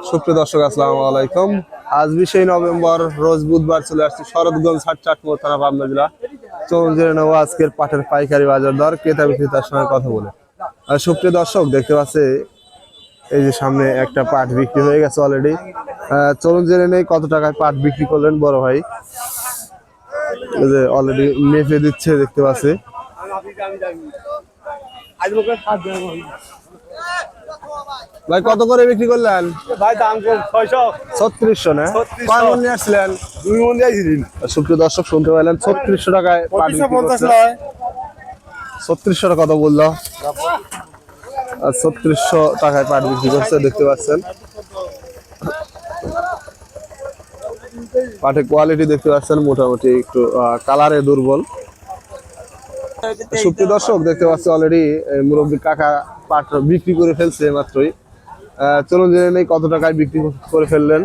সুপ্রিয় দর্শক, আসসালামু আলাইকুম। আজ 20 নভেম্বর, রোজ বুধবার, চলে আসছে শরৎগঞ্জ হাট, চাটমোহর থানা, পাবনা জেলা। চলুন জেনে নেব আজকের পাটের পাইকারি বাজার দর, ক্রেতা বিক্রেতার সঙ্গে কথা বলে। আর সুপ্রিয় দর্শক, দেখতে পাচ্ছে এই যে সামনে একটা পাট বিক্রি হয়ে গেছে অলরেডি। চলুন জেনে নেই কত টাকায় পাট বিক্রি করলেন বড় ভাই। এই যে অলরেডি মেপে দিচ্ছে, দেখতে পাচ্ছি। ভাই কত করে বিক্রি করলেন? ভাই দাম কম 3600 না? কয় মণ নিয়ে আসছিলেন? 2 মণ দিয়েছিলেন। সুপ্রিয় দর্শক, শুনতে পেলেন 3600 টাকায় পাট বিক্রি করছে। 3600 টাকা কত বললো? 3600 টাকায় পাট বিক্রি করছে, দেখতে পাচ্ছেন। পাটের কোয়ালিটি দেখতে পাচ্ছেন, মোটামুটি একটু কালারে দুর্বল। সুপ্রিয় দর্শক, দেখতে পাচ্ছি অলরেডি মুরব্বী কাকা পাট বিক্রি করে ফেলছে মাত্রই। চলুন জেনে নেই কত টাকায় বিক্রি করে ফেললেন।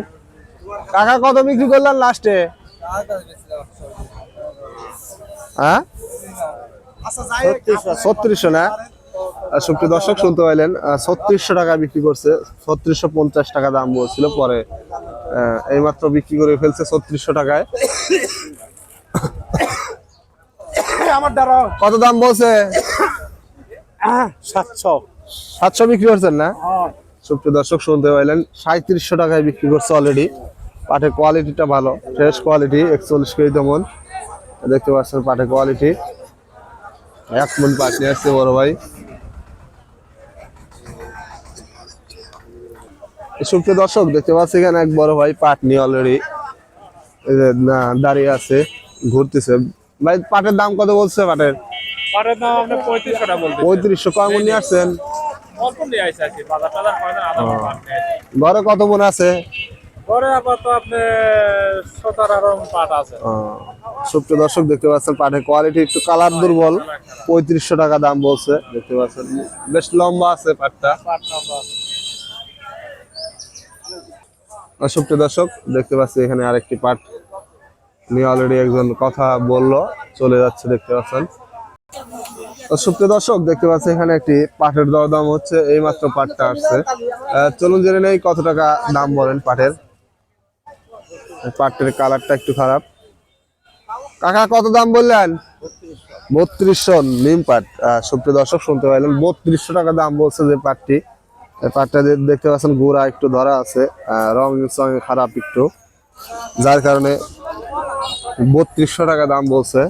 কাকা কত বিক্রি করলেন লাস্টে? হ্যাঁ, 3600 না? সুপ্রিয় দর্শক, শুনতে পাইলেন 3600 টাকা বিক্রি করছে। 3650 টাকা দাম বলছিল, পরে এইমাত্র বিক্রি করে ফেলছে 3600 টাকায়। কত দাম বলছে? 700 বিক্রি করছেন না? সুপ্রিয় দর্শক, শুনতে পাইলেন 3700 টাকায় বিক্রি করছে অলরেডি। পাটের কোয়ালিটিটা ভালো, ফ্রেশ কোয়ালিটি। 41 কেজি মন, দেখতে পাচ্ছেন পাটের কোয়ালিটি। 1 মন পাট নিয়ে আসছে বড় ভাই। সুপ্রিয় দর্শক, দেখতে পাচ্ছি এখানে এক বড় ভাই পাট নিয়ে অলরেডি দাঁড়িয়ে আছে, ঘুরতেছে। ভাই পাটের দাম কত বলছে? পাটের দাম আপনি 3500 টাকা বলতে। 3500। কয় মণ নিয়ে আসছেন? অল্প নিয়ে আইছে আর কি, বাজার টাজার হয় না, আধা মণ নিয়ে আইছে। ঘরে কত মণ আছে? পরে আপাতত আপনি 17 পাট আছে। সুপ্রিয় দর্শক, দেখতে পাচ্ছেন পাটের কোয়ালিটি একটু কালার দুর্বল। 3500 টাকা দাম বলছে, দেখতে পাচ্ছেন। বেশ লম্বা আছে পাটটা। সুপ্রিয় দর্শক, দেখতে পাচ্ছি এখানে আরেকটি পাট নিয়ে অলরেডি একজন কথা বললো, চলে যাচ্ছে, দেখতে পাচ্ছেন। সুপ্রিয় দর্শক, দেখতে পাচ্ছি এখানে একটি পাটের দরদাম হচ্ছে, এই মাত্র পাটটা আসছে। চলুন জেনে নেই কত টাকা দাম বলেন পাটের। পাটের কালারটা একটু খারাপ। কাকা কত দাম বললেন? 3200 নিম পাট। সুপ্রিয় দর্শক, শুনতে পাইলেন 3200 টাকা দাম বলছে যে পাটটি। পাটটা দেখতে পাচ্ছেন গোড়া একটু ধরা আছে, রং খারাপ একটু, যার কারণে 3200 টাকা দাম বলছে।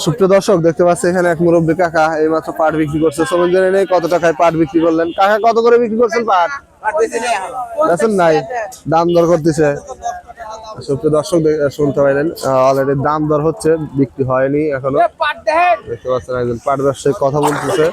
সুপ্রিয় দর্শক, দেখতে পাচ্ছি এখানে এক মুরব্বী কাকা এইমাত্র পাট বিক্রি করছে। চলুন জেনে নেই কত টাকায় পাট বিক্রি করলেন। কাকা কত করে বিক্রি করছেন পাট? দেখেন নাই, দাম দর করতেছে। সুপ্রিয় দর্শক, শুনতে পাইলেন অলরেডি দাম দর হচ্ছে, বিক্রি হয়নি এখনো। দেখতে পাচ্ছেন একজন পাট ব্যবসায়ী কথা বলতেছে।